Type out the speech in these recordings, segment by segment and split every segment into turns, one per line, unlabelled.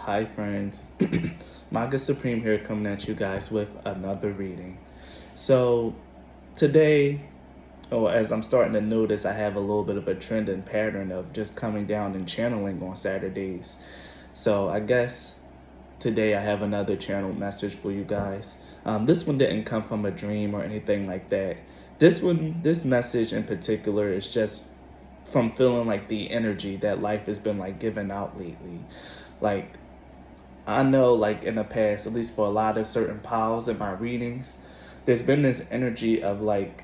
Hi friends, Maga Supreme here coming at you guys with another reading. So today, as I'm starting to notice, I have a little bit of a trend and pattern of just coming down and channeling on Saturdays. So I guess today I have another channeled message for you guys. This one didn't come from a dream or anything like that. This message in particular is just from feeling like the energy that life has been like giving out lately. Like I know like in the past, at least for a lot of certain piles in my readings, there's been this energy of like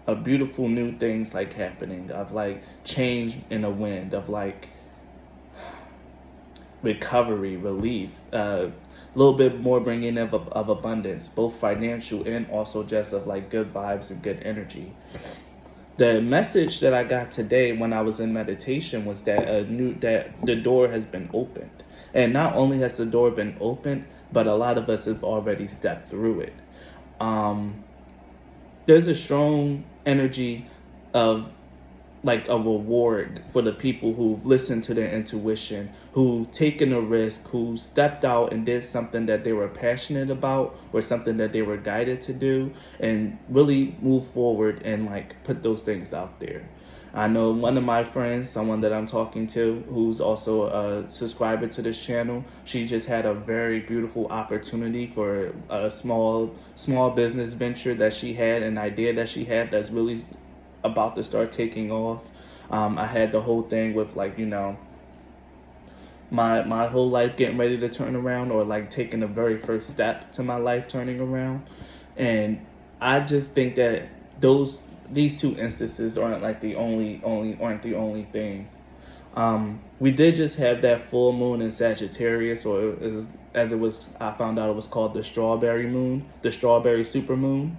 a beautiful new things like happening, of like change in the wind, of like recovery, relief, a little bit more bringing of abundance, both financial and also just of like good vibes and good energy. The message that I got today when I was in meditation was that that the door has been opened. And not only has the door been opened, but a lot of us have already stepped through it. There's a strong energy of like a reward for the people who've listened to their intuition, who've taken a risk, who stepped out and did something that they were passionate about or something that they were guided to do, and really move forward and like put those things out there. I know one of my friends, someone that I'm talking to, who's also a subscriber to this channel, she just had a very beautiful opportunity for a small business venture that she had, an idea that she had that's really about to start taking off. I had the whole thing with like, my whole life getting ready to turn around, or like taking the very first step to my life turning around. And I just think that these two instances aren't like the only thing. We did just have that full moon in Sagittarius, or as it was, I found out it was called the strawberry moon, the strawberry supermoon.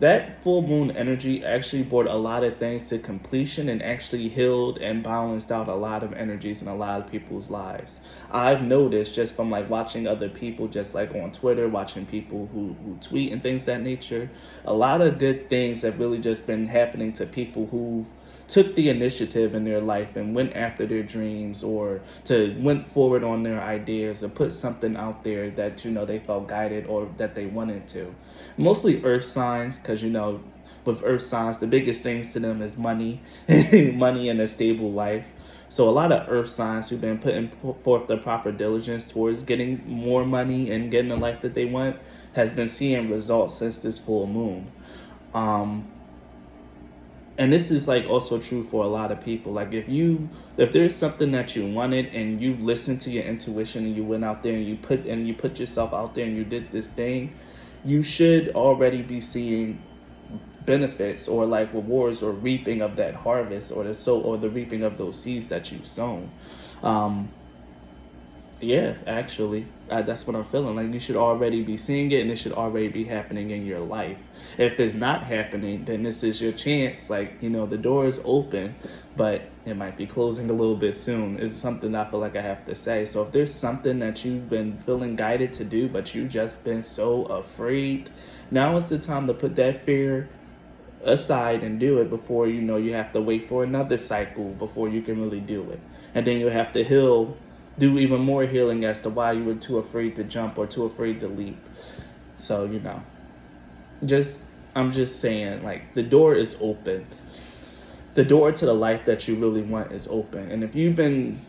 That full moon energy actually brought a lot of things to completion and actually healed and balanced out a lot of energies in a lot of people's lives. I've noticed just from like watching other people, just like on Twitter, watching people who tweet and things of that nature, a lot of good things have really just been happening to people who've took the initiative in their life and went after their dreams, or went forward on their ideas and put something out there that they felt guided or that they wanted to. Mostly earth signs, because with earth signs, the biggest things to them is money, money and a stable life. So a lot of earth signs who've been putting forth the proper diligence towards getting more money and getting the life that they want has been seeing results since this full moon. And this is like also true for a lot of people. Like if there's something that you wanted and you listened to your intuition and you went out there and you put yourself out there and you did this thing, you should already be seeing benefits or like rewards or reaping of that harvest, or the reaping of those seeds that you've sown. Yeah, actually, that's what I'm feeling. Like you should already be seeing it, and it should already be happening in your life. If it's not happening, then this is your chance. Like, the door is open, but it might be closing a little bit soon. It's something I feel like I have to say. So if there's something that you've been feeling guided to do, but you've just been so afraid, now is the time to put that fear aside and do it before you have to wait for another cycle before you can really do it. And then you have to do even more healing as to why you were too afraid to jump or too afraid to leap. So, I'm just saying, like, the door is open. The door to the life that you really want is open. And if you've been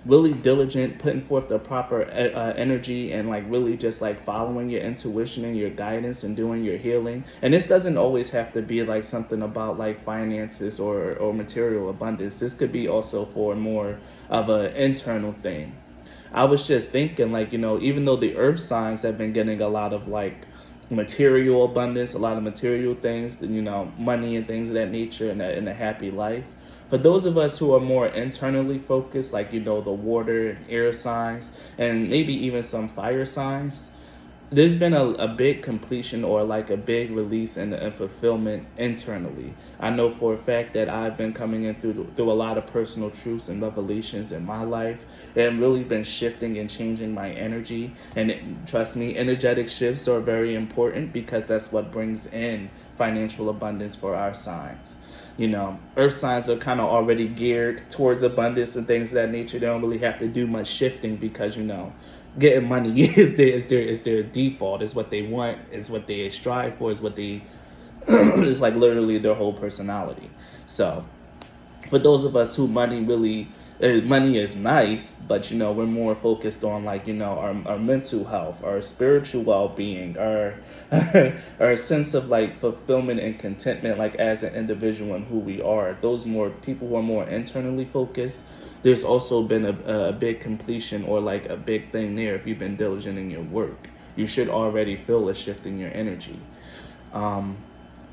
really diligent, putting forth the proper energy and like really just like following your intuition and your guidance and doing your healing, and this doesn't always have to be like something about like finances or material abundance. This could be also for more of an internal thing. I was just thinking, like, even though the earth signs have been getting a lot of like material abundance, a lot of material things, money and things of that nature, and a happy life. For those of us who are more internally focused, like, the water and air signs, and maybe even some fire signs, there's been a big completion or like a big release and fulfillment internally. I know for a fact that I've been coming in through a lot of personal truths and revelations in my life, and really been shifting and changing my energy. And trust me, energetic shifts are very important, because that's what brings in financial abundance for our signs. You know, earth signs are kind of already geared towards abundance and things of that nature. They don't really have to do much shifting because, you know, getting money is their default, is what they want, is what they strive for, is what they it's like literally their whole personality. So for those of us who money is nice, but you know, we're more focused on, like, you know, our mental health, our spiritual well-being, our our sense of like fulfillment and contentment, like as an individual and who we are. Those more people who are more internally focused, there's also been a big completion, or like a big thing there. If you've been diligent in your work, you should already feel a shift in your energy.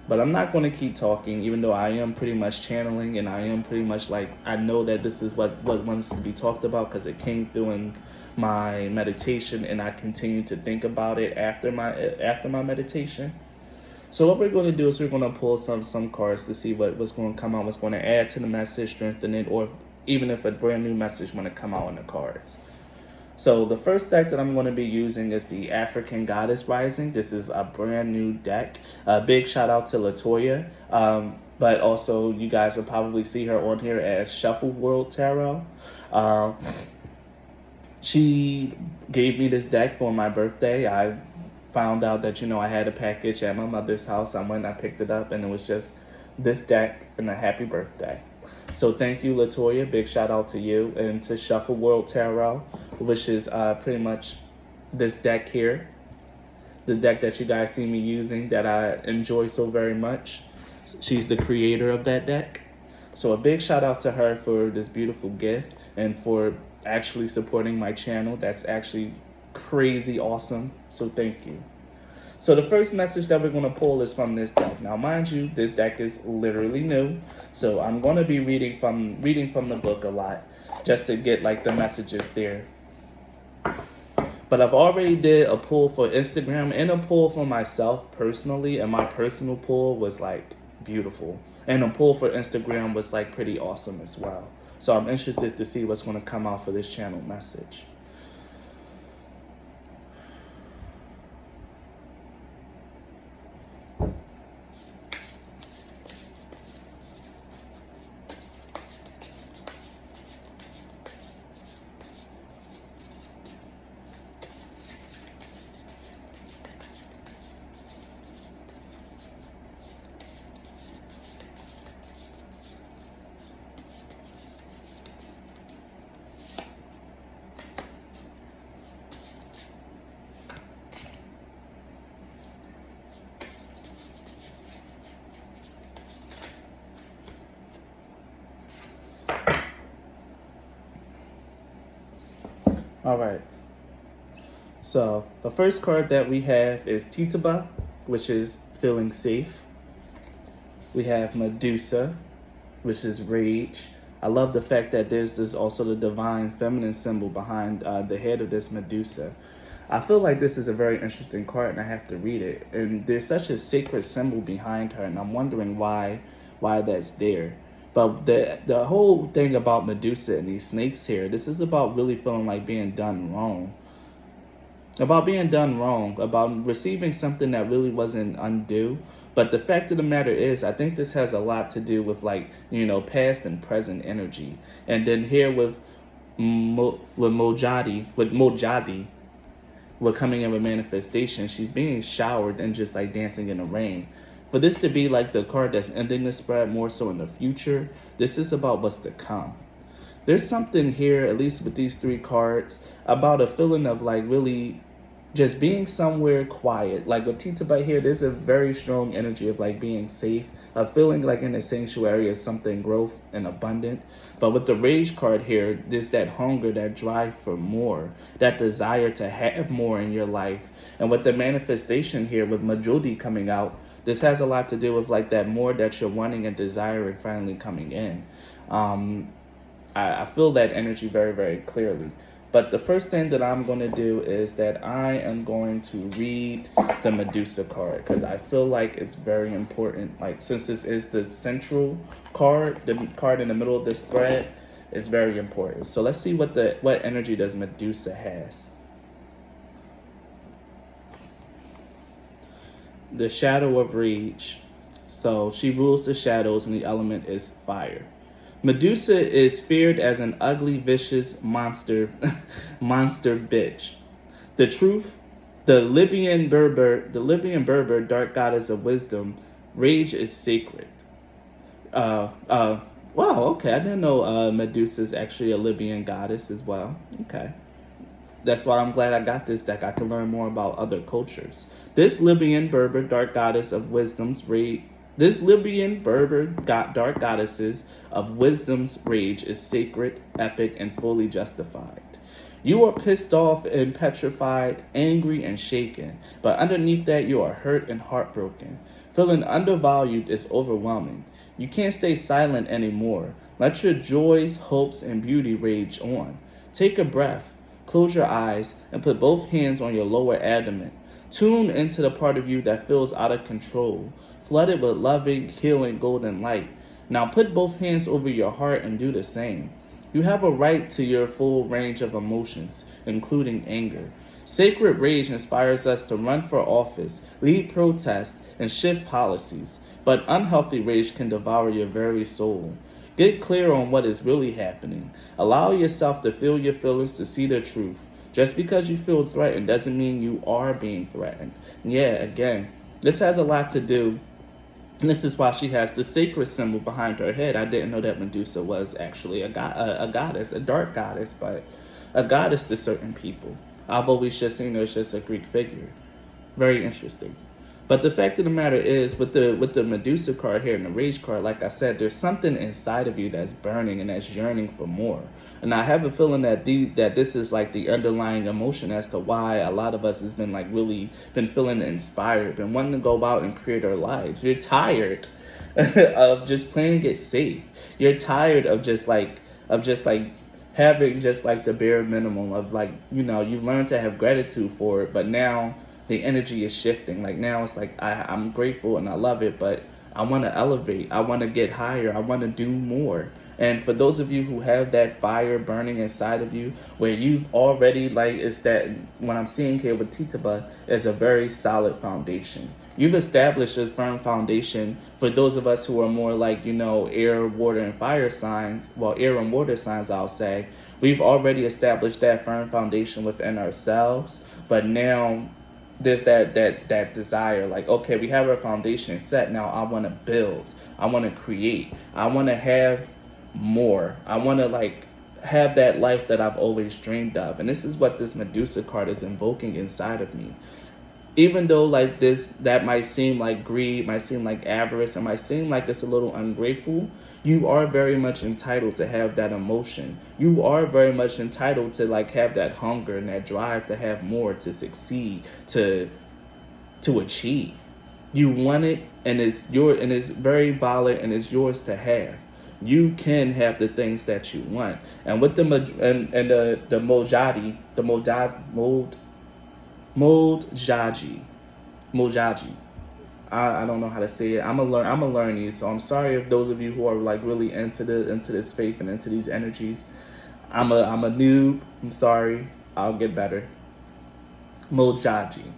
But I'm not going to keep talking, even though I am pretty much channeling, and I am pretty much like, I know that this is what wants to be talked about because it came through in my meditation, and I continue to think about it after my meditation. So what we're going to do is we're going to pull some cards to see what's going to come out, what's going to add to the message, strengthen it, or even if a brand new message want to come out in the cards. So the first deck that I'm going to be using is the African Goddess Rising. This is a brand new deck. A big shout out to Latoya. But also you guys will probably see her on here as Shuffle World Tarot. She gave me this deck for my birthday. I found out that, you know, I had a package at my mother's house. I went and I picked it up, and it was just this deck and a happy birthday. So thank you, Latoya. Big shout out to you, and to Shuffle World Tarot, which is pretty much this deck here. The deck that you guys see me using that I enjoy so very much. She's the creator of that deck. So a big shout out to her for this beautiful gift and for actually supporting my channel. That's actually crazy awesome. So thank you. So the first message that we're going to pull is from this deck. Now, mind you, this deck is literally new, so I'm going to be reading from the book a lot just to get like the messages there. But I've already did a pull for Instagram and a pull for myself personally, and my personal pull was like beautiful, and a pull for Instagram was like pretty awesome as well. So I'm interested to see what's going to come out for this channel message. All right. So the first card that we have is Tituba, which is feeling safe. We have Medusa, which is rage. I love the fact that there's also the divine feminine symbol behind the head of this Medusa. I feel like this is a very interesting card, and I have to read it. And there's such a sacred symbol behind her, and I'm wondering why that's there. But the whole thing about Medusa and these snakes here, this is about really feeling like being done wrong. About being done wrong, about receiving something that really wasn't undue. But the fact of the matter is, I think this has a lot to do with, like, you know, past and present energy. And then here with Mojadi, with coming in with manifestation, she's being showered and just like dancing in the rain. For this to be like the card that's ending the spread more so in the future, this is about what's to come. There's something here, at least with these three cards, about a feeling of like really just being somewhere quiet. Like with Tituba here, there's a very strong energy of like being safe, of feeling like in a sanctuary of something growth and abundant. But with the Rage card here, there's that hunger, that drive for more, that desire to have more in your life. And with the manifestation here, with Majodi coming out, this has a lot to do with like that more that you're wanting and desiring finally coming in. I feel that energy very, very clearly. But the first thing that I'm going to do is that I am going to read the Medusa card, because I feel like it's very important. Like, since this is the central card, the card in the middle of the spread, is very important. So let's see what energy does Medusa has. The Shadow of Rage. So she rules the shadows, and the element is fire. Medusa is feared as an ugly, vicious monster, monster bitch. The truth, the Libyan Berber, dark goddess of wisdom, rage is sacred. Uh, uh, wow, okay, I didn't know Medusa is actually a Libyan goddess as well. Okay. That's why I'm glad I got this deck. I can learn more about other cultures. This Libyan Berber dark goddess of wisdom's rage. This Libyan Berber dark goddesses of wisdom's rage is sacred, epic, and fully justified. You are pissed off and petrified, angry and shaken, but underneath that you are hurt and heartbroken. Feeling undervalued is overwhelming. You can't stay silent anymore. Let your joys, hopes, and beauty rage on. Take a breath. Close your eyes and put both hands on your lower abdomen. Tune into the part of you that feels out of control, flooded with loving, healing, golden light. Now put both hands over your heart and do the same. You have a right to your full range of emotions, including anger. Sacred rage inspires us to run for office, lead protests, and shift policies. But unhealthy rage can devour your very soul. Get clear on what is really happening. Allow yourself to feel your feelings, to see the truth. Just because you feel threatened doesn't mean you are being threatened. Yeah, again, this has a lot to do. And this is why she has the sacred symbol behind her head. I didn't know that Medusa was actually a goddess, a dark goddess, but a goddess to certain people. I've always just seen her as just a Greek figure. Very interesting. But the fact of the matter is, with the Medusa card here and the Rage card, like I said, there's something inside of you that's burning and that's yearning for more. And I have a feeling that this is like the underlying emotion as to why a lot of us has been like really been feeling inspired, been wanting to go out and create our lives. You're tired of just playing it safe. You're tired of just like having just like the bare minimum of like, you learn to have gratitude for it, but now the energy is shifting. Like now it's like I'm grateful and I love it, but I want to elevate. I want to get higher. I want to do more. And for those of you who have that fire burning inside of you, where you've already it's that what I'm seeing here with Titaba is a very solid foundation. You've established a firm foundation. For those of us who are more like, air, water, and fire signs, well, air and water signs, I'll say, we've already established that firm foundation within ourselves. But now there's that desire, like, okay, we have our foundation set. Now I want to build. I want to create. I want to have more. I want to have that life that I've always dreamed of. And this is what this Medusa card is invoking inside of me. Even though that might seem like greed, might seem like avarice, it might seem like it's a little ungrateful, you are very much entitled to have that emotion. You are very much entitled to have that hunger and that drive to have more, to succeed, to achieve. You want it, and it's very valid, and it's yours to have. You can have the things that you want. And with the Mojaji. I don't know how to say it. I'm gonna learn these. So I'm sorry if those of you who are really into this faith and into these energies. I'm a noob. I'm sorry. I'll get better. Mojaji.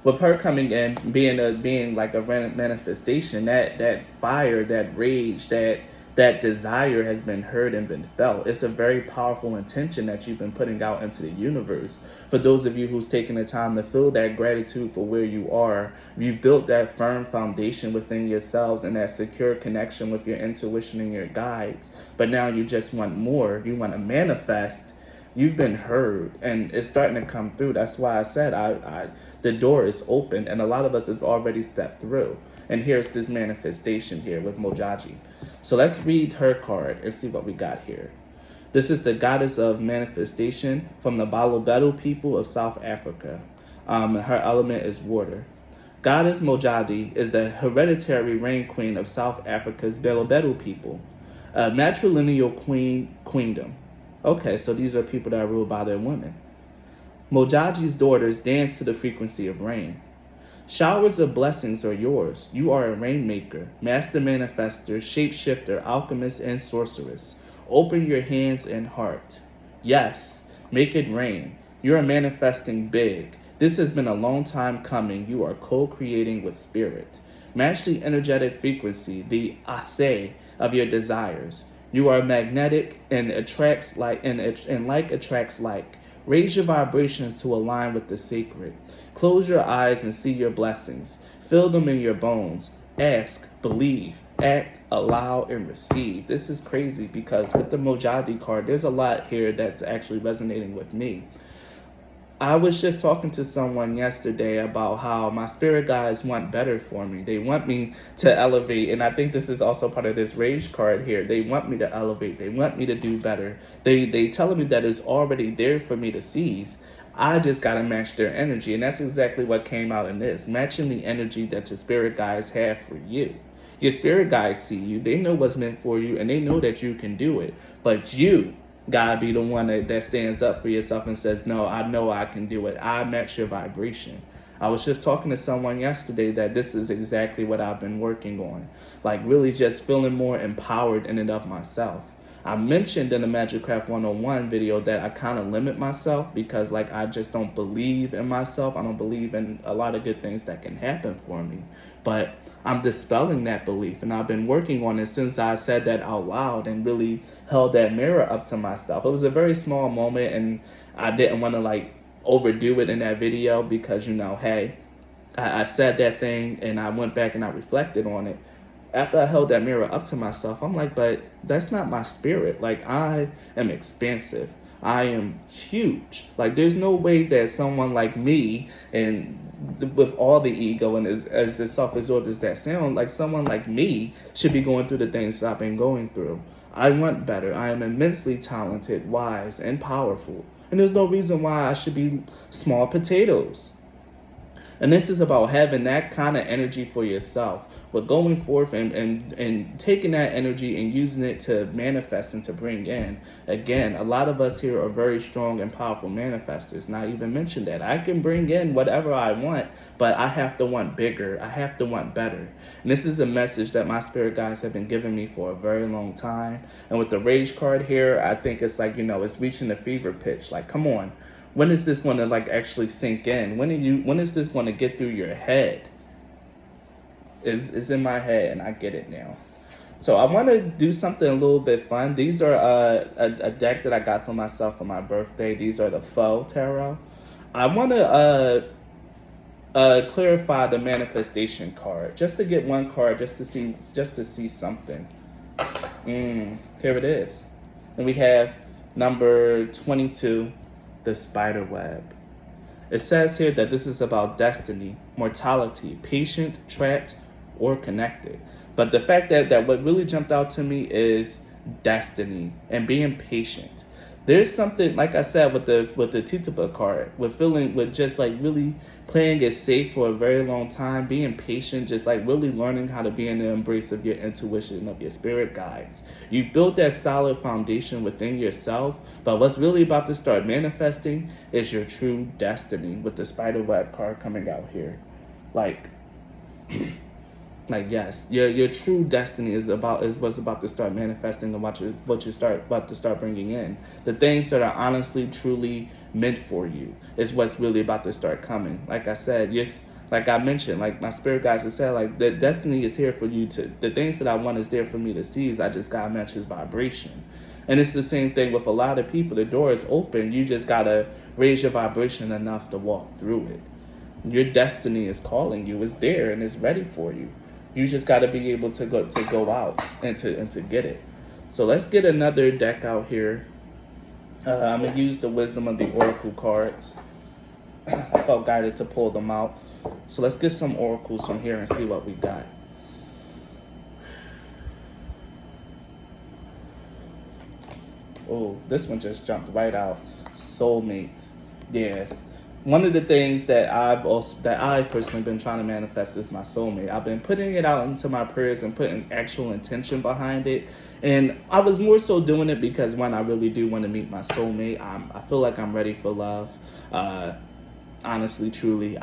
With her coming in, being like a manifestation, that fire, that rage, that desire has been heard and been felt. It's a very powerful intention that you've been putting out into the universe. For those of you who's taken the time to feel that gratitude for where you are, you built that firm foundation within yourselves and that secure connection with your intuition and your guides. But now you just want more. You want to manifest. You've been heard, and it's starting to come through. That's why I said the door is open, and a lot of us have already stepped through. And here's this manifestation here with Mojaji. So let's read her card and see what we got here. This is the goddess of manifestation from the Balobedu people of South Africa. Her element is water. Goddess Mojaji is the hereditary reign queen of South Africa's Balobedu people, a matrilineal queendom. Okay, so these are people that are ruled by their women. Mojaji's daughters dance to the frequency of rain. Showers of blessings are yours. You are a rainmaker, master manifester, shapeshifter, alchemist, and sorceress. Open your hands and heart. Yes, make it rain. You are manifesting big. This has been a long time coming. You are co-creating with spirit. Match the energetic frequency, the ase of your desires. You are magnetic and attracts like and like attracts like. Raise your vibrations to align with the sacred. Close your eyes and see your blessings. Feel them in your bones. Ask, believe, act, allow, and receive. This is crazy because with the Mojadi card, there's a lot here that's actually resonating with me. I was just talking to someone yesterday about how my spirit guides want better for me. They want me to elevate, and I think this is also part of this rage card here. They want me to elevate. They want me to do better. They telling me that it's already there for me to seize. I just gotta match their energy, and that's exactly what came out in this. Matching the energy that your spirit guides have for you. Your spirit guides see you. They know what's meant for you, and they know that you can do it. But you gotta be the one that stands up for yourself and says, no, I know I can do it. I match your vibration. I was just talking to someone yesterday that this is exactly what I've been working on. Like really just feeling more empowered in and of myself. I mentioned in the Magic Craft 101 video that I kind of limit myself because like I just don't believe in myself. I don't believe in a lot of good things that can happen for me. But I'm dispelling that belief, and I've been working on it since I said that out loud and really held that mirror up to myself. It was a very small moment, and I didn't want to like overdo it in that video because, you know, hey, I said that thing and I went back and I reflected on it. After I held that mirror up to myself, I'm like, but that's not my spirit. Like, I am expansive. I am huge. Like, there's no way that someone like me, and with all the ego and as self-absorbed as that sound, like someone like me should be going through the things that I've been going through. I want better. I am immensely talented, wise, and powerful. And there's no reason why I should be small potatoes. And this is about having that kind of energy for yourself, but going forth and taking that energy and using it to manifest and to bring in. Again, a lot of us here are very strong and powerful manifestors. And I even mentioned that. I can bring in whatever I want, but I have to want bigger. I have to want better. And this is a message that my spirit guides have been giving me for a very long time. And with the Rage card here, I think it's like, you know, it's reaching the fever pitch. Like, come on. When is this going to like actually sink in? When is this going to get through your head? It's in my head, and I get it now. So I want to do something a little bit fun. These are a deck that I got for myself for my birthday. These are the Faux Tarot. I want to clarify the manifestation card, just to get one card, just to see something. Here it is, and we have number 22. The spider web. It says here that this is about destiny, mortality, patient, trapped, or connected. But the fact that what really jumped out to me is destiny and being patient. There's something, like I said, with the Tituba card, with just like really playing it safe for a very long time, being patient, just like really learning how to be in the embrace of your intuition, of your spirit guides. You built that solid foundation within yourself, but what's really about to start manifesting is your true destiny with the spider web card coming out here. Like yes, your true destiny is what's about to start manifesting, and what you about to start bringing in. The things that are honestly, truly meant for you is what's really about to start coming. Like I said, yes, like I mentioned, like my spirit guides have said, like the destiny is here for you to. The things that I want is there for me to seize. I just gotta match his vibration. And it's the same thing with a lot of people. The door is open. You just gotta raise your vibration enough to walk through it. Your destiny is calling you. It's there and it's ready for you. You just got to be able to go out and to get it. So let's get another deck out here. I'm going to use the Wisdom of the Oracle cards. I felt guided to pull them out. So let's get some oracles from here and see what we got. Oh, this one just jumped right out. Soulmates. Yeah. One of the things that I've personally been trying to manifest is my soulmate. I've been putting it out into my prayers and putting actual intention behind it. And I was more so doing it because when I really do want to meet my soulmate, I feel like I'm ready for love. Honestly, truly,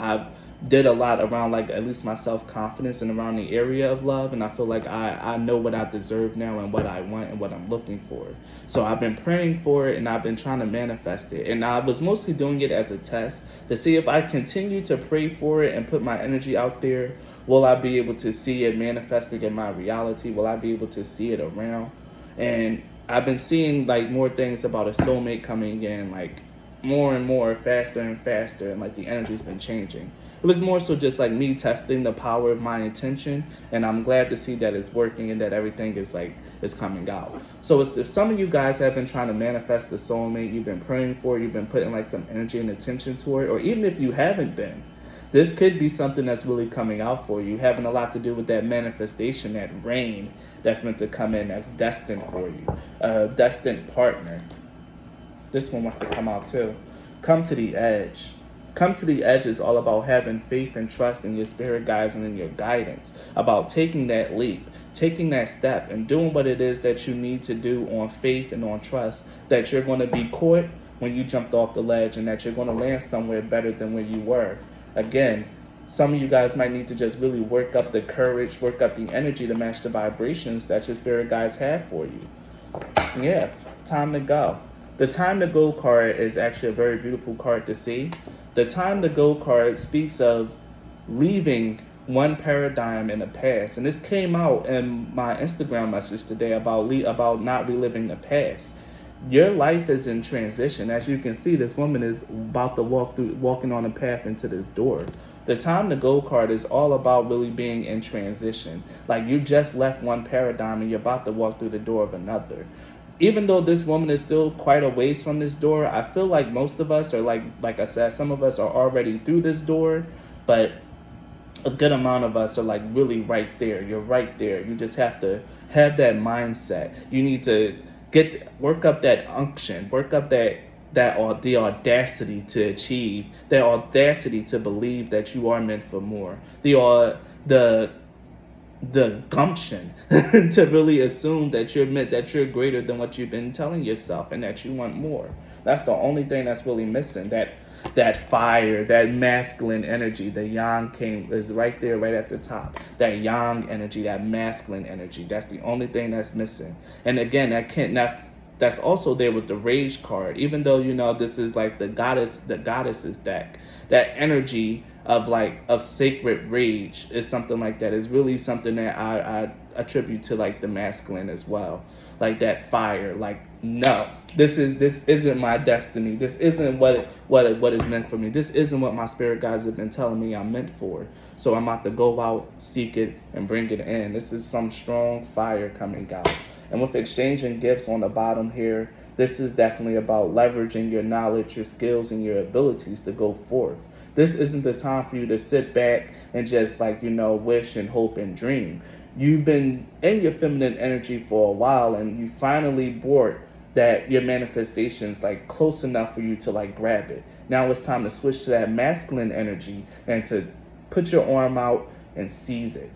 did a lot around like at least my self-confidence and around the area of love, and I feel like I know what I deserve now and what I want and what I'm looking for. So I've been praying for it and I've been trying to manifest it, and I was mostly doing it as a test to see if I continue to pray for it and put my energy out there, will I be able to see it manifesting in my reality? Will I be able to see it around? And I've been seeing like more things about a soulmate coming in, like more and more, faster and faster, and like the energy's been changing. It was more so just like me testing the power of my intention, and I'm glad to see that it's working and that everything is coming out. So if some of you guys have been trying to manifest a soulmate, you've been praying for it, you've been putting like some energy and attention to it, or even if you haven't been, this could be something that's really coming out for you, having a lot to do with that manifestation, that rain that's meant to come in, that's destined for you, a destined partner. This one wants to come out too. Come to the edge. Come to the edge is all about having faith and trust in your spirit guides and in your guidance, about taking that leap, taking that step, and doing what it is that you need to do on faith and on trust, that you're going to be caught when you jumped off the ledge and that you're going to land somewhere better than where you were. Again, some of you guys might need to just really work up the courage, work up the energy to match the vibrations that your spirit guides have for you. Yeah, time to go. The time to go card is actually a very beautiful card to see. The time to go card speaks of leaving one paradigm in the past. And this came out in my Instagram message today about not reliving the past. Your life is in transition. As you can see, this woman is about to walking on a path into this door. The time to go card is all about really being in transition. Like you just left one paradigm and you're about to walk through the door of another. Even though this woman is still quite a ways from this door, I feel like most of us are like I said, some of us are already through this door, but a good amount of us are like really right there. You're right there. You just have to have that mindset. You need to work up that unction, work up the audacity to achieve, the audacity to believe that you are meant for more, the gumption to really assume that you're greater than what you've been telling yourself and that you want more. That's the only thing that's really missing. That fire, that masculine energy, the yang is right there, right at the top. That yang energy, that masculine energy, that's the only thing that's missing. And again, that's also there with the rage card. Even though this is like the goddesses deck, that energy of sacred rage is something like that. Is really something that I attribute to like the masculine as well. Like that fire, like no, this isn't my destiny. This isn't what is meant for me. This isn't what my spirit guides have been telling me I'm meant for. So I'm about to go out, seek it, and bring it in. This is some strong fire coming out. And with exchanging gifts on the bottom here, this is definitely about leveraging your knowledge, your skills, and your abilities to go forth. This isn't the time for you to sit back and just wish and hope and dream. You've been in your feminine energy for a while, and you finally brought that your manifestations like close enough for you to like grab it. Now it's time to switch to that masculine energy and to put your arm out and seize it.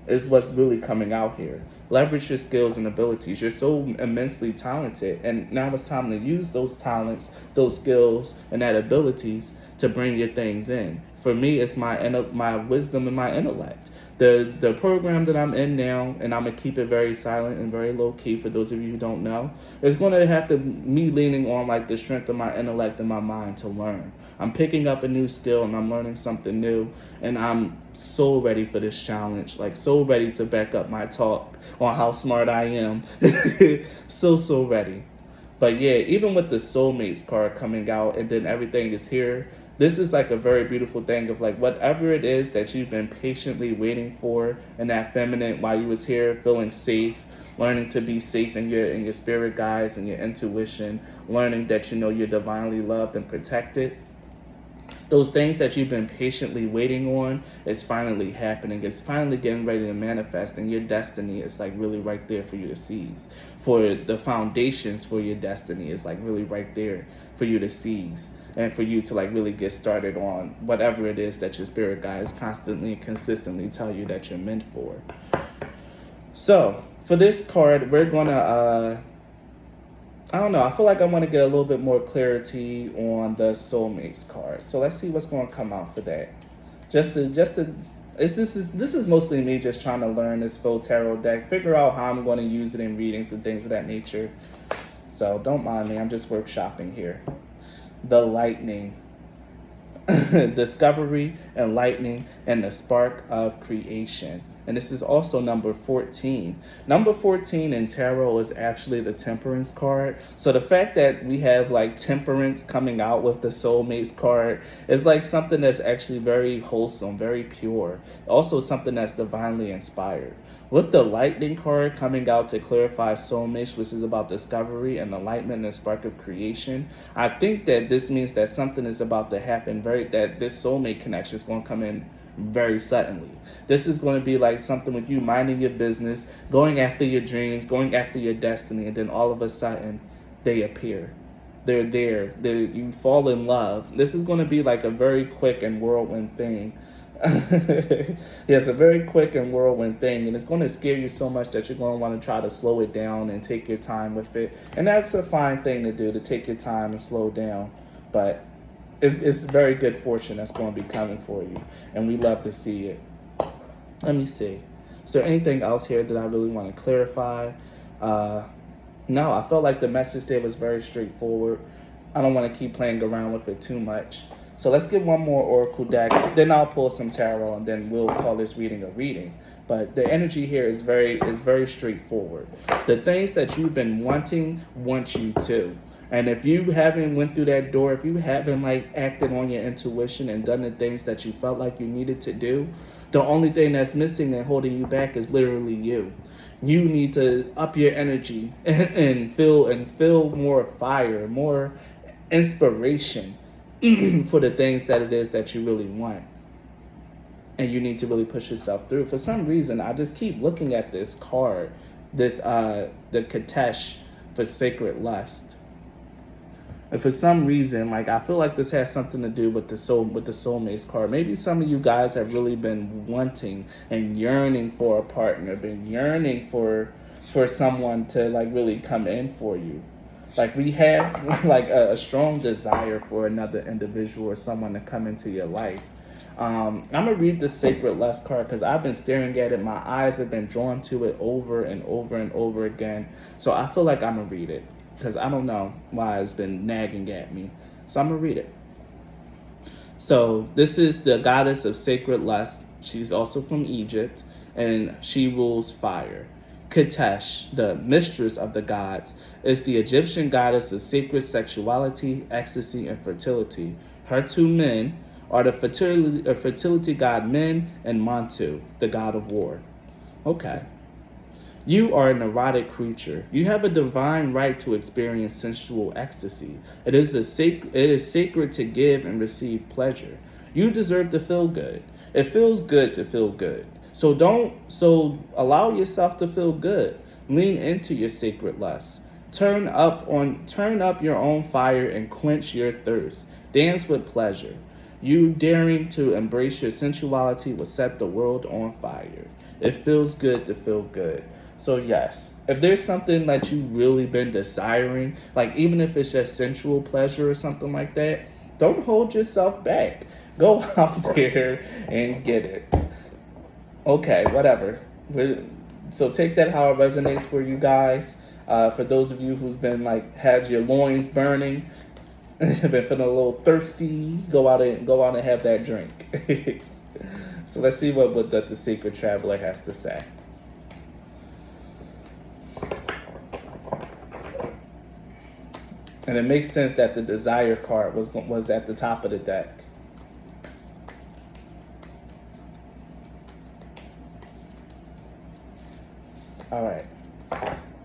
Is what's really coming out here. Leverage your skills and abilities. You're so immensely talented, and now it's time to use those talents, those skills, and that abilities to bring your things in. For me, it's my wisdom and my intellect. The program that I'm in now, and I'm gonna keep it very silent and very low key for those of you who don't know, is gonna have to me leaning on like the strength of my intellect and my mind to learn. I'm picking up a new skill and I'm learning something new, and I'm so ready for this challenge, like so ready to back up my talk on how smart I am. so ready. But yeah, even with the Soulmates card coming out and then everything is here, this is like a very beautiful thing of like whatever it is that you've been patiently waiting for, and that feminine while you was here feeling safe, learning to be safe in your spirit guides and your intuition, learning that you're divinely loved and protected. Those things that you've been patiently waiting on is finally happening. It's finally getting ready to manifest, and your destiny is like really right there for you to seize. For the foundations for your destiny is like really right there for you to seize, and for you to like really get started on whatever it is that your spirit guides constantly and consistently tell you that you're meant for. So for this card, we're gonna I don't know. I feel like I want to get a little bit more clarity on the Soulmates card. So let's see what's going to come out for that. just to this is mostly me just trying to learn this full tarot deck, figure out how I'm going to use it in readings and things of that nature. So don't mind me, I'm just workshopping here. The lightning. Discovery, enlightening, and the spark of creation. And this is also number 14. Number 14 in tarot is actually the temperance card. So the fact that we have like temperance coming out with the soulmates card is like something that's actually very wholesome, very pure. Also something that's divinely inspired. With the lightning card coming out to clarify soulmates, which is about discovery and enlightenment and spark of creation, I think that this means that something is about to happen, that this soulmate connection is going to come in very suddenly. This is going to be like something with you minding your business, going after your dreams, going after your destiny, and then all of a sudden they appear. They're there. You fall in love. This is going to be like a very quick and whirlwind thing. Yes, a very quick and whirlwind thing, and it's going to scare you so much that you're going to want to try to slow it down and take your time with it. And that's a fine thing to do, to take your time and slow down. But it's very good fortune that's going to be coming for you, and we love to see it. Let me see. Is there anything else here that I really want to clarify? No, I felt like the message there was very straightforward. I don't want to keep playing around with it too much. So let's get one more oracle deck, then I'll pull some tarot, and then we'll call this reading a reading. But the energy here is very straightforward. The things that you've been wanting want you to. And if you haven't went through that door, if you haven't like acted on your intuition and done the things that you felt like you needed to do, the only thing that's missing and holding you back is literally you. You need to up your energy and feel more fire, more inspiration for the things that it is that you really want. And you need to really push yourself through. For some reason, I just keep looking at this card, the Katesh for sacred lust. And for some reason, like I feel like this has something to do with the soulmates card. Maybe some of you guys have really been wanting and yearning for a partner, been yearning for someone to like really come in for you. Like we have like a strong desire for another individual or someone to come into your life. I'm gonna read the sacred lust card because I've been staring at it. My eyes have been drawn to it over and over and over again. So I feel like I'm gonna read it because I don't know why it's been nagging at me. So I'm gonna read it. So this is the goddess of sacred lust. She's also from Egypt, and she rules fire. Katesh, the mistress of the gods, is the Egyptian goddess of sacred sexuality, ecstasy, and fertility. Her two men are the fertility god Men and Montu, the god of war. Okay. You are an erotic creature. You have a divine right to experience sensual ecstasy. It is sacred to give and receive pleasure. You deserve to feel good. It feels good to feel good. So allow yourself to feel good. Lean into your sacred lust. Turn up your own fire and quench your thirst. Dance with pleasure. You daring to embrace your sensuality will set the world on fire. It feels good to feel good. So yes, if there's something that you really been desiring, like even if it's just sensual pleasure or something like that, don't hold yourself back. Go out there and get it. Okay, whatever. So take that how it resonates for you guys. For those of you who's been like had your loins burning, been feeling a little thirsty, go out and have that drink. So let's see what the Sacred Traveler has to say. And it makes sense that the Desire card was at the top of the deck. All right.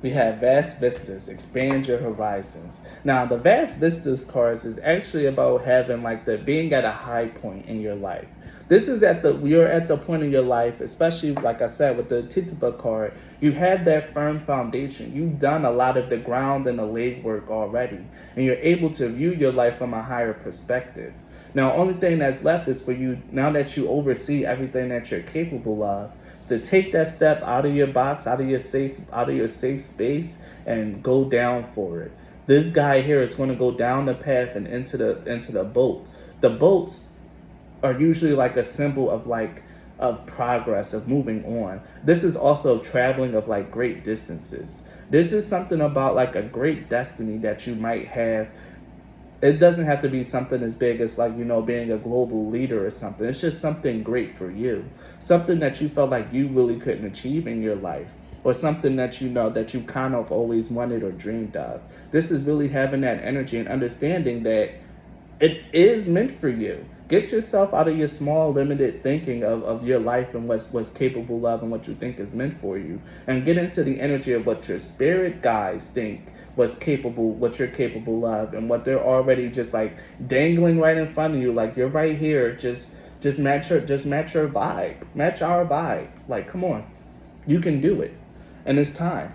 We have Vast Vistas, expand your horizons. Now, the Vast Vistas cards is actually about having being at a high point in your life. This is you're at the point in your life, especially like I said with the Tituba card, you have that firm foundation. You've done a lot of the ground and the legwork already, and you're able to view your life from a higher perspective. Now, only thing that's left is for you, now that you oversee everything that you're capable of, is to take that step out of your box, out of your safe space, and go down for it. This guy here is going to go down the path and into the boat. The boats are usually like a symbol of like of progress, of moving on. This is also traveling of like great distances. This is something about like a great destiny that you might have. It doesn't have to be something as big as like, being a global leader or something. It's just something great for you. Something that you felt like you really couldn't achieve in your life. Or something that that you kind of always wanted or dreamed of. This is really having that energy and understanding that it is meant for you. Get yourself out of your small, limited thinking of your life and what's capable of and what you think is meant for you. And get into the energy of what your spirit guides think what you're capable of, and what they're already just like dangling right in front of you. Like, you're right here. Just match your vibe. Match our vibe. Like, come on. You can do it. And it's time.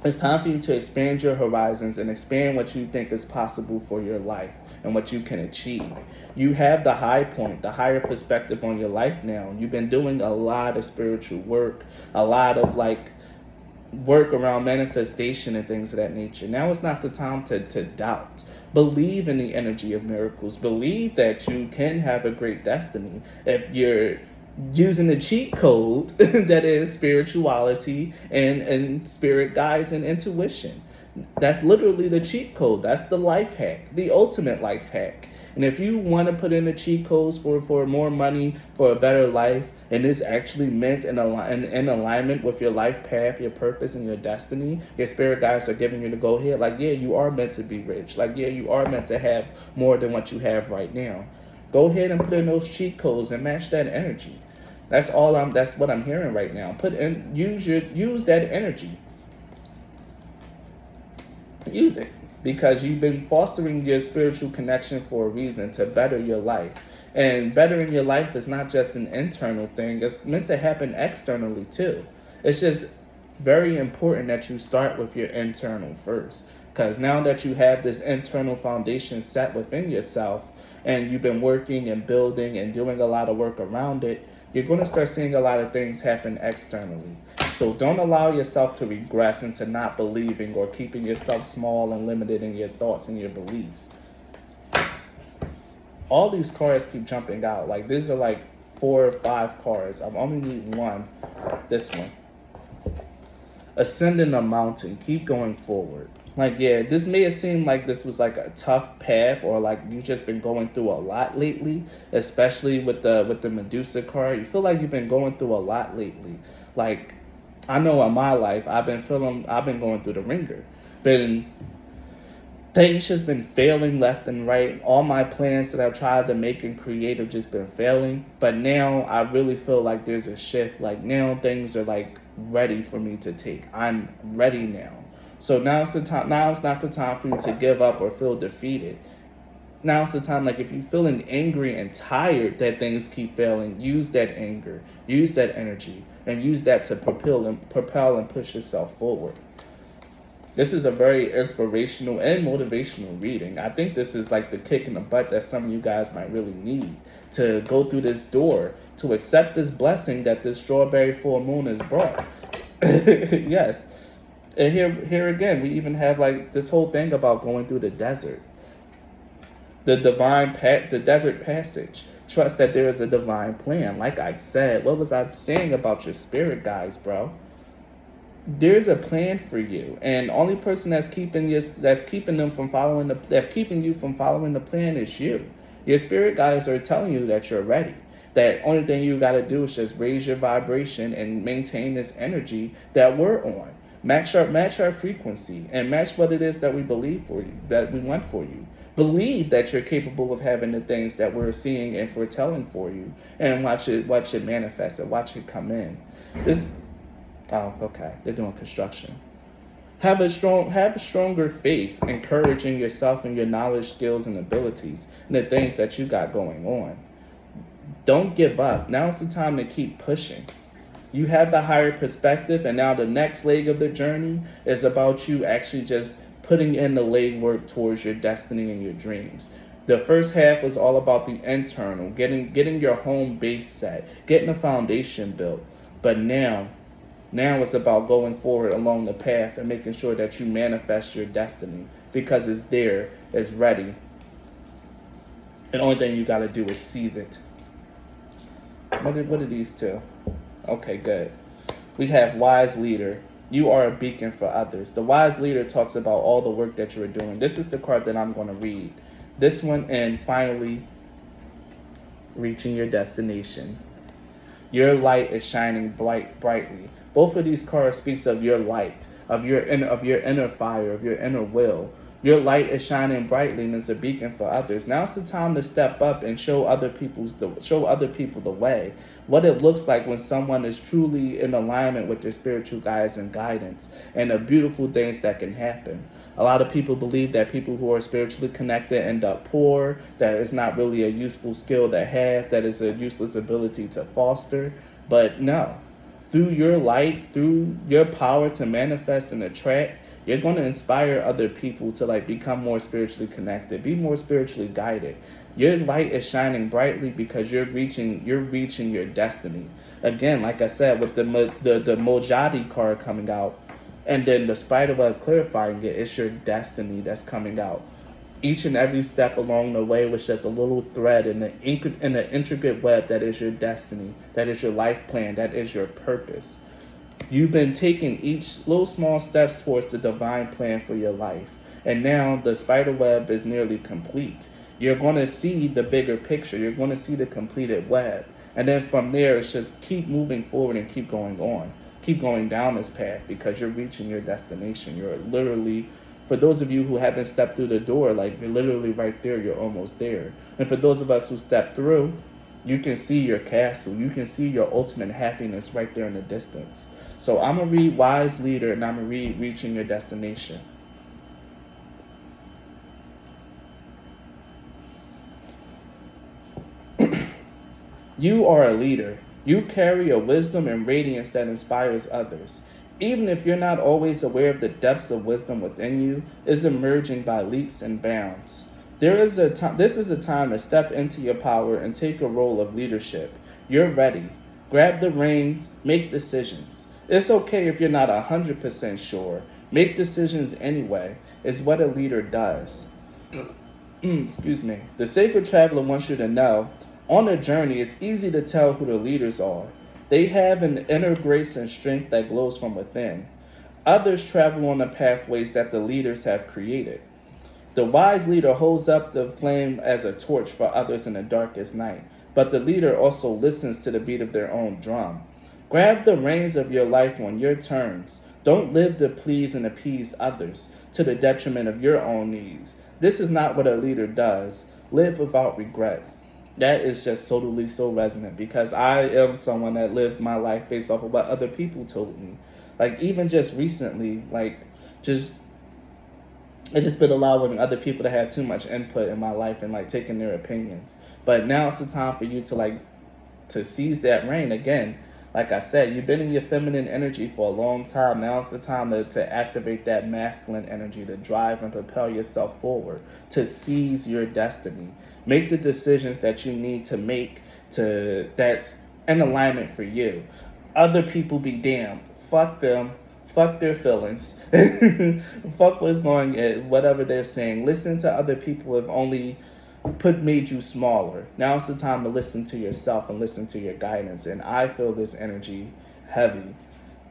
It's time for you to expand your horizons and expand what you think is possible for your life and what you can achieve. You have the high point, the higher perspective on your life now. You've been doing a lot of spiritual work, a lot of like work around manifestation and things of that nature. Now is not the time to doubt. Believe in the energy of miracles. Believe that you can have a great destiny. If you're using the cheat code that is spirituality and spirit guides and intuition. That's literally the cheat code. That's the life hack, the ultimate life hack. And if you want to put in the cheat codes for more money, for a better life, and it's actually meant in alignment with your life path, your purpose, and your destiny, your spirit guides are giving you the go ahead. Like, yeah, you are meant to be rich. Like, yeah, you are meant to have more than what you have right now. Go ahead and put in those cheat codes and match that energy. That's what I'm hearing right now. Use that energy. Use it, because you've been fostering your spiritual connection for a reason, to better your life. And bettering your life is not just an internal thing. It's meant to happen externally too. It's just very important that you start with your internal first. Because now that you have this internal foundation set within yourself, and you've been working and building and doing a lot of work around it, you're going to start seeing a lot of things happen externally. So don't allow yourself to regress into not believing or keeping yourself small and limited in your thoughts and your beliefs. All these cards keep jumping out. Like, these are like 4 or 5 cards. I only need one. This one. Ascending a mountain. Keep going forward. Like, yeah, this may have seemed like this was like a tough path, or like you've just been going through a lot lately, especially with the Medusa card. You feel like you've been going through a lot lately. Like, I know in my life, I've been going through the ringer. Things just been failing left and right. All my plans that I've tried to make and create have just been failing. But now I really feel like there's a shift. Like, now things are like ready for me to take. I'm ready now. So now's the time. Now it's not the time for you to give up or feel defeated. Now's the time. Like, if you're feeling angry and tired that things keep failing, use that anger, use that energy, and use that to propel and push yourself forward. This is a very inspirational and motivational reading. I think this is like the kick in the butt that some of you guys might really need to go through this door, to accept this blessing that this strawberry full moon has brought. Yes. And here again, we even have like this whole thing about going through the desert. The the desert passage. Trust that there is a divine plan. Like I said, what was I saying about your spirit guides, bro? There's a plan for you, and only person that's keeping you from following the plan is you. Your spirit guides are telling you that you're ready. That only thing you got to do is just raise your vibration and maintain this energy that we're on. Match our frequency and match what it is that we believe for you, that we want for you. Believe that you're capable of having the things that we're seeing and foretelling for you, and watch it manifest and watch it come in. Oh, okay. They're doing construction. Have a stronger faith and courage in yourself and your knowledge, skills, and abilities, and the things that you got going on. Don't give up. Now's the time to keep pushing. You have the higher perspective, and now the next leg of the journey is about you actually just putting in the legwork towards your destiny and your dreams. The first half was all about the internal, getting your home base set, getting a foundation built. But now it's about going forward along the path and making sure that you manifest your destiny, because it's ready. And the only thing you got to do is seize it. What are these two? Okay, good. We have wise leader. You are a beacon for others. The wise leader talks about all the work that you're doing. This is the card that I'm going to read. This one, and finally, reaching your destination. Your light is shining brightly. Both of these cards speaks of your light, of your inner fire, of your inner will. Your light is shining brightly and is a beacon for others. Now's the time to step up and show other people the way. What it looks like when someone is truly in alignment with their spiritual guides and guidance, and the beautiful things that can happen. A lot of people believe that people who are spiritually connected end up poor, that it's not really a useful skill to have, that is a useless ability to foster. But no, through your light, through your power to manifest and attract, you're going to inspire other people to become more spiritually connected, be more spiritually guided. Your light is shining brightly because you're reaching your destiny. Again, like I said, with the Mojadi card coming out, and then the spiderweb clarifying it, it's your destiny that's coming out. Each and every step along the way was just a little thread in the intricate web that is your destiny, that is your life plan, that is your purpose. You've been taking each little small steps towards the divine plan for your life. And now the spider web is nearly complete. You're going to see the bigger picture. You're going to see the completed web. And then from there, it's just keep moving forward and keep going on. Keep going down this path because you're reaching your destination. You're literally, for those of you who haven't stepped through the door, you're literally right there. You're almost there. And for those of us who step through, you can see your castle. You can see your ultimate happiness right there in the distance. So I'm going to read Wise Leader, and I'm going to read Reaching Your Destination. You are a leader. You carry a wisdom and radiance that inspires others. Even if you're not always aware of the depths of wisdom within you, is emerging by leaps and bounds. This is a time to step into your power and take a role of leadership. You're ready. Grab the reins, make decisions. It's okay if you're not 100% sure. Make decisions anyway. It's what a leader does. Excuse me. The Sacred Traveler wants you to know, on a journey, it's easy to tell who the leaders are. They have an inner grace and strength that glows from within. Others travel on the pathways that the leaders have created. The wise leader holds up the flame as a torch for others in the darkest night, but the leader also listens to the beat of their own drum. Grab the reins of your life on your terms. Don't live to please and appease others to the detriment of your own needs. This is not what a leader does. Live without regrets. That is just totally so resonant because I am someone that lived my life based off of what other people told me. Even just recently, it's just been allowing other people to have too much input in my life and taking their opinions. But now it's the time for you to seize that reign again. Like I said, you've been in your feminine energy for a long time. Now it's the time to activate that masculine energy, to drive and propel yourself forward, to seize your destiny. Make the decisions that you need to make that's in alignment for you. Other people be damned. Fuck them. Fuck their feelings. Fuck what's going on, whatever they're saying. Listen to other people have only made you smaller. Now it's the time to listen to yourself and listen to your guidance. And I feel this energy heavy.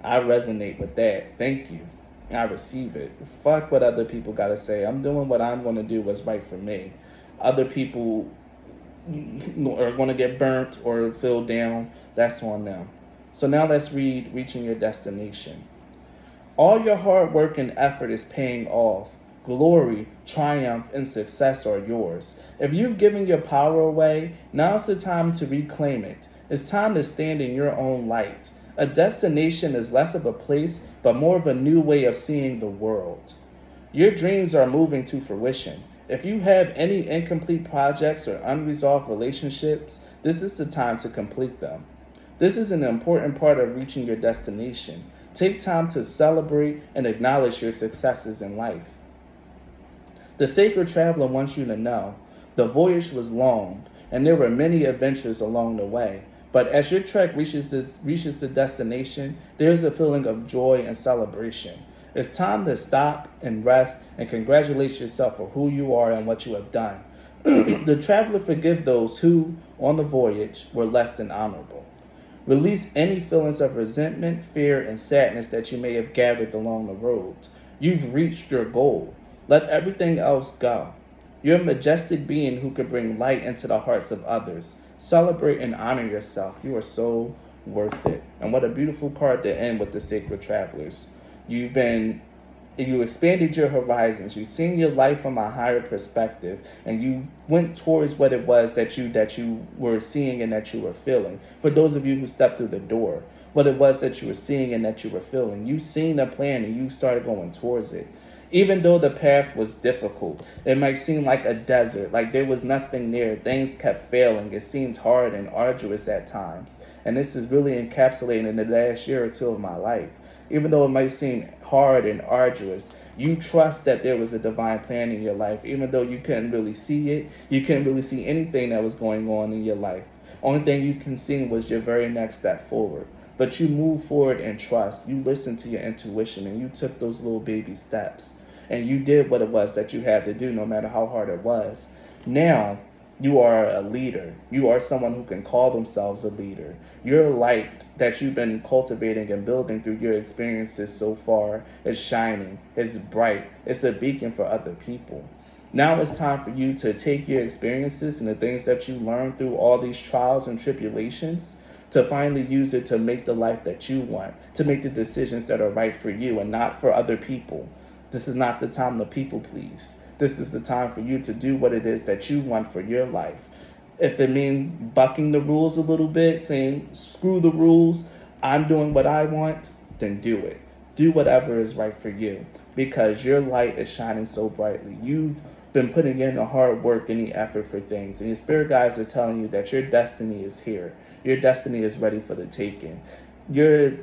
I resonate with that. Thank you. I receive it. Fuck what other people gotta say. I'm doing what I'm gonna do what's right for me. Other people are gonna get burnt or feel down. That's on them. So now let's read Reaching Your Destination. All your hard work and effort is paying off. Glory, triumph, and success are yours. If you've given your power away, now's the time to reclaim it. It's time to stand in your own light. A destination is less of a place, but more of a new way of seeing the world. Your dreams are moving to fruition. If you have any incomplete projects or unresolved relationships, this is the time to complete them. This is an important part of reaching your destination. Take time to celebrate and acknowledge your successes in life. The Sacred Traveler wants you to know the voyage was long, and there were many adventures along the way. But as your trek reaches the destination, there's a feeling of joy and celebration. It's time to stop and rest and congratulate yourself for who you are and what you have done. The traveler forgive those who, on the voyage, were less than honorable. Release any feelings of resentment, fear, and sadness that you may have gathered along the road. You've reached your goal. Let everything else go. You're a majestic being who could bring light into the hearts of others. Celebrate and honor yourself. You are so worth it. And what a beautiful card to end with the Sacred Travelers. You expanded your horizons. You've seen your life from a higher perspective, and you went towards what it was that you were seeing and that you were feeling. For those of you who stepped through the door, what it was that you were seeing and that you were feeling, you seen a plan and you started going towards it. Even though the path was difficult, it might seem like a desert, like there was nothing there. Things kept failing. It seemed hard and arduous at times. And this is really encapsulated in the last year or two of my life. Even though it might seem hard and arduous, you trust that there was a divine plan in your life. Even though you couldn't really see it, you couldn't really see anything that was going on in your life. Only thing you can see was your very next step forward. But you moved forward in trust. You listened to your intuition and you took those little baby steps. And you did what it was that you had to do, no matter how hard it was. Now, you are a leader. You are someone who can call themselves a leader. Your light that you've been cultivating and building through your experiences so far is shining. It's bright. It's a beacon for other people. Now it's time for you to take your experiences and the things that you learned through all these trials and tribulations to finally use it to make the life that you want, to make the decisions that are right for you and not for other people. This is not the time to people please. This is the time for you to do what it is that you want for your life. If it means bucking the rules a little bit, saying, screw the rules, I'm doing what I want, then do it. Do whatever is right for you because your light is shining so brightly. You've been putting in the hard work and the effort for things, and your spirit guides are telling you that your destiny is here. Your destiny is ready for the taking. You're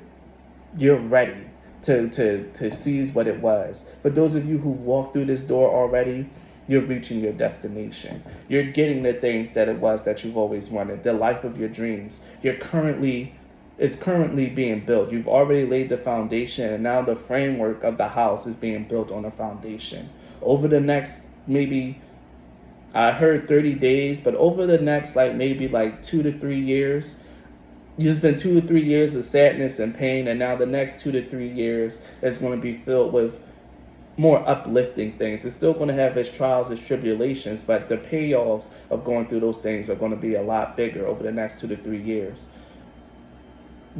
ready to seize what it was. For those of you who've walked through this door already, you're reaching your destination. You're getting the things that it was that you've always wanted, the life of your dreams. It's currently being built. You've already laid the foundation, and now the framework of the house is being built on a foundation. Over the next, maybe, I heard 30 days, but over the next maybe 2 to 3 years, it's been 2 to 3 years of sadness and pain, and now the next 2 to 3 years is going to be filled with more uplifting things. It's still going to have its trials, its tribulations, but the payoffs of going through those things are going to be a lot bigger over the next 2 to 3 years.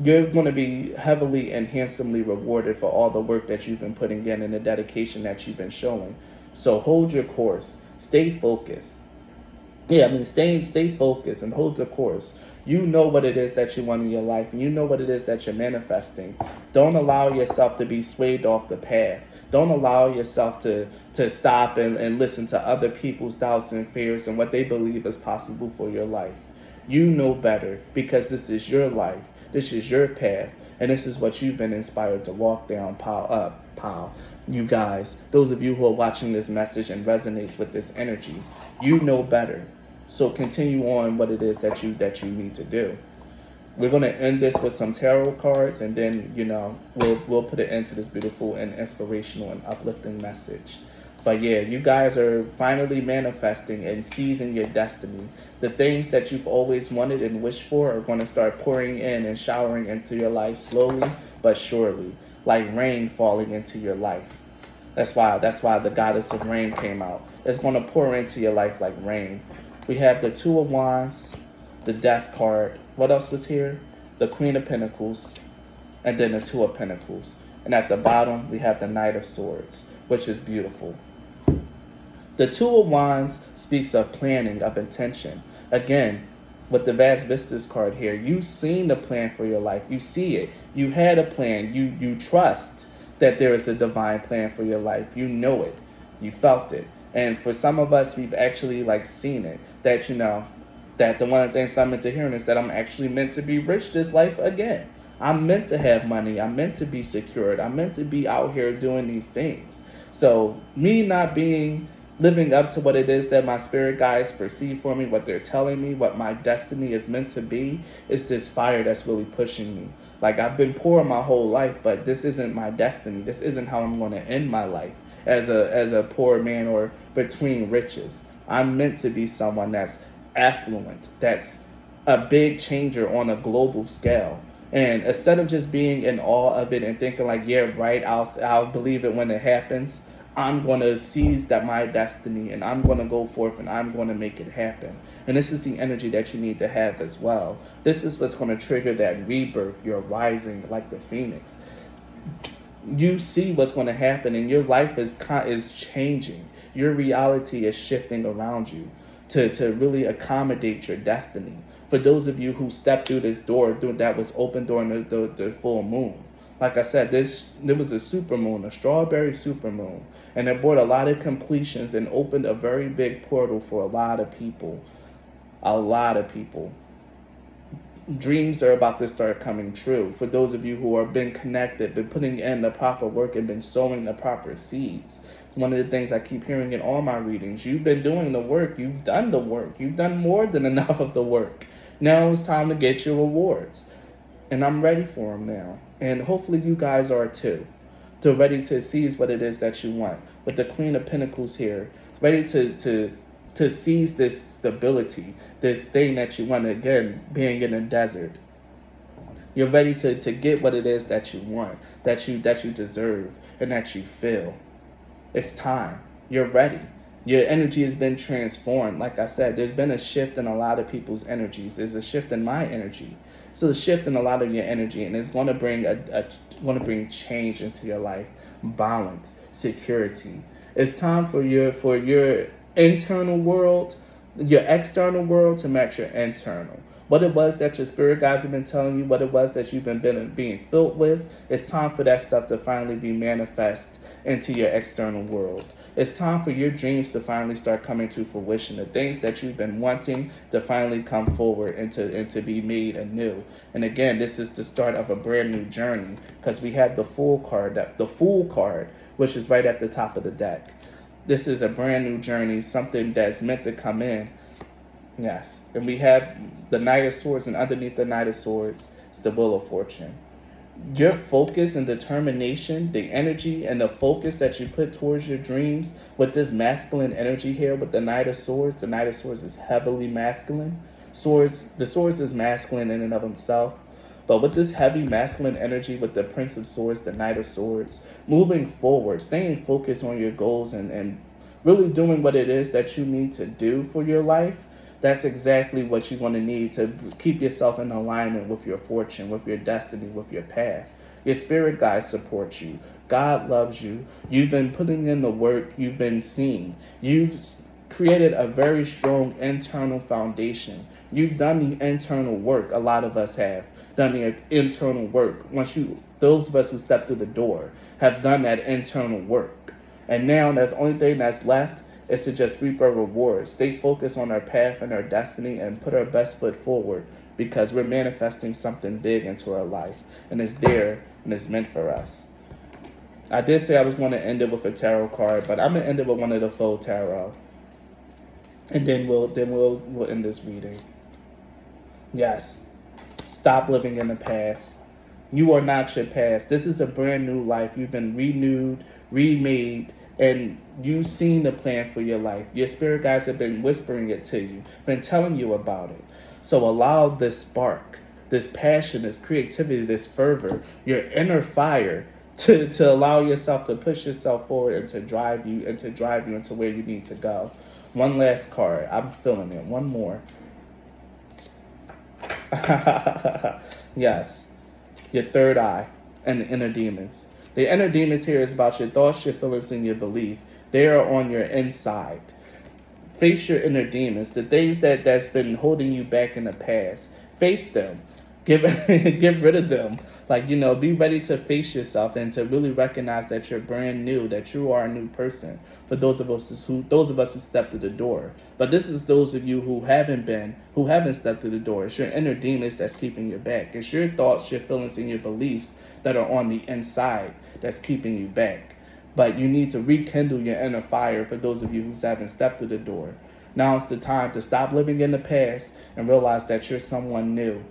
You're going to be heavily and handsomely rewarded for all the work that you've been putting in and the dedication that you've been showing. So hold your course. Stay focused. Stay focused and hold the course. You know what it is that you want in your life, and you know what it is that you're manifesting. Don't allow yourself to be swayed off the path. Don't allow yourself to stop and listen to other people's doubts and fears and what they believe is possible for your life. You know better because this is your life. This is your path. And this is what you've been inspired to walk down, pile. You guys, those of you who are watching this message and resonates with this energy, you know better. So continue on what it is that you need to do. We're going to end this with some tarot cards, and then, we'll put an end to this beautiful and inspirational and uplifting message. But yeah, you guys are finally manifesting and seizing your destiny. The things that you've always wanted and wished for are going to start pouring in and showering into your life slowly but surely, like rain falling into your life. That's why the goddess of rain came out. It's going to pour into your life like rain. We have the Two of Wands, the Death card. What else was here? The Queen of Pentacles, and then the Two of Pentacles. And at the bottom, we have the Knight of Swords, which is beautiful. The Two of Wands speaks of planning, of intention. Again, with the Vast Vistas card here, you've seen the plan for your life. You see it. You had a plan. You trust that there is a divine plan for your life. You know it. You felt it. And for some of us, we've actually seen it. That, that the one of the things I'm meant to hear is that I'm actually meant to be rich this life again. I'm meant to have money. I'm meant to be secured. I'm meant to be out here doing these things. So me not living up to what it is that my spirit guides foresee for me, what they're telling me, what my destiny is meant to be, is this fire that's really pushing me. I've been poor my whole life, but this isn't my destiny. This isn't how I'm going to end my life as a poor man or between riches. I'm meant to be someone that's affluent, that's a big changer on a global scale. And instead of just being in awe of it and thinking like, yeah, right, I'll believe it when it happens, I'm going to seize that my destiny and I'm going to go forth and I'm going to make it happen. And this is the energy that you need to have as well. This is what's going to trigger that rebirth, your rising like the phoenix. You see what's going to happen and your life is changing. Your reality is shifting around you to really accommodate your destiny. For those of you who stepped through this door that was open during the full moon, like I said, there was a supermoon, a strawberry supermoon, and it brought a lot of completions and opened a very big portal for a lot of people. A lot of people. Dreams are about to start coming true. For those of you who have been connected, been putting in the proper work, and been sowing the proper seeds. One of the things I keep hearing in all my readings, you've been doing the work, you've done the work, you've done more than enough of the work. Now it's time to get your rewards. And I'm ready for them now. And hopefully you guys are too. To ready to seize what it is that you want. With the Queen of Pentacles here, ready to seize this stability, this thing that you want, again, being in a desert. You're ready to get what it is that you want, that you deserve, and that you feel. It's time. You're ready. Your energy has been transformed. Like I said, there's been a shift in a lot of people's energies. There's a shift in my energy. So a shift in a lot of your energy, and it's going to bring change into your life, balance, security. It's time for your internal world, your external world to match your internal. What it was that your spirit guides have been telling you, what it was that you've been being filled with, it's time for that stuff to finally be manifest into your external world. It's time for your dreams to finally start coming to fruition. The things that you've been wanting to finally come forward and to be made anew. And again, this is the start of a brand new journey because we have the Fool card, which is right at the top of the deck. This is a brand new journey, something that's meant to come in. Yes. And we have the Knight of Swords, and underneath the Knight of Swords is the Wheel of Fortune. Your focus and determination, the energy and the focus that you put towards your dreams with this masculine energy here with the Knight of Swords is heavily masculine. The swords is masculine in and of himself. But with this heavy masculine energy with the Prince of Swords, the Knight of Swords, moving forward, staying focused on your goals and really doing what it is that you need to do for your life, that's exactly what you're going to need to keep yourself in alignment with your fortune, with your destiny, with your path. Your spirit guides support you. God loves you. You've been putting in the work. You've been seen. You've created a very strong internal foundation. You've done the internal work. A lot of us have done the internal work. Those of us who stepped through the door have done that internal work. And now that's the only thing that's left is to just reap our rewards. Stay focused on our path and our destiny and put our best foot forward because we're manifesting something big into our life. And it's there and it's meant for us. I did say I was going to end it with a tarot card, but I'm going to end it with one of the faux tarot. And then we'll end this reading. Yes. Stop living in the past. You are not your past. This is a brand new life. You've been renewed, remade, and you've seen the plan for your life. Your spirit guides have been whispering it to you, been telling you about it. So allow this spark, this passion, this creativity, this fervor, your inner fire to allow yourself to push yourself forward and to drive you into where you need to go. One last card. I'm feeling it. One more. Yes. Your third eye and the inner demons. The inner demons here is about your thoughts, your feelings, and your belief. They are on your inside. Face your inner demons, the things that's been holding you back in the past. Face them. Get rid of them. Be ready to face yourself and to really recognize that you're brand new, that you are a new person. For those of us who stepped through the door. But this is those of you who haven't stepped through the door. It's your inner demons that's keeping you back. It's your thoughts, your feelings, and your beliefs that are on the inside that's keeping you back. But you need to rekindle your inner fire for those of you who haven't stepped through the door. Now it's the time to stop living in the past and realize that you're someone new.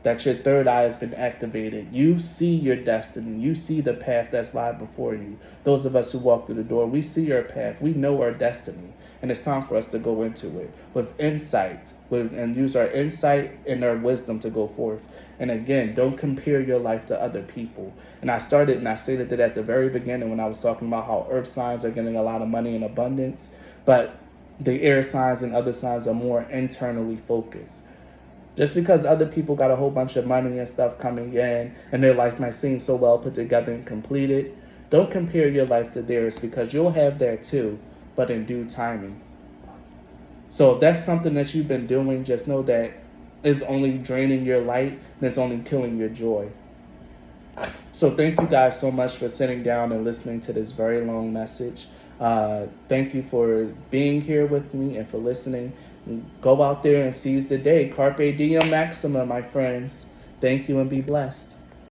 that your third eye has been activated. You see your destiny. You see the path that's lied before you. Those of us who walk through the door, we see our path. We know our destiny. And it's time for us to go into it with insight and use our insight and our wisdom to go forth. And again, don't compare your life to other people. And I stated that at the very beginning when I was talking about how earth signs are getting a lot of money in abundance, but the air signs and other signs are more internally focused. Just because other people got a whole bunch of money and stuff coming in and their life might seem so well put together and completed, don't compare your life to theirs, because you'll have that too, but in due timing. So if that's something that you've been doing, just know that it's only draining your light and it's only killing your joy. So thank you guys so much for sitting down and listening to this very long message. Thank you for being here with me and for listening. Go out there and seize the day. Carpe diem maxima, my friends. Thank you and be blessed.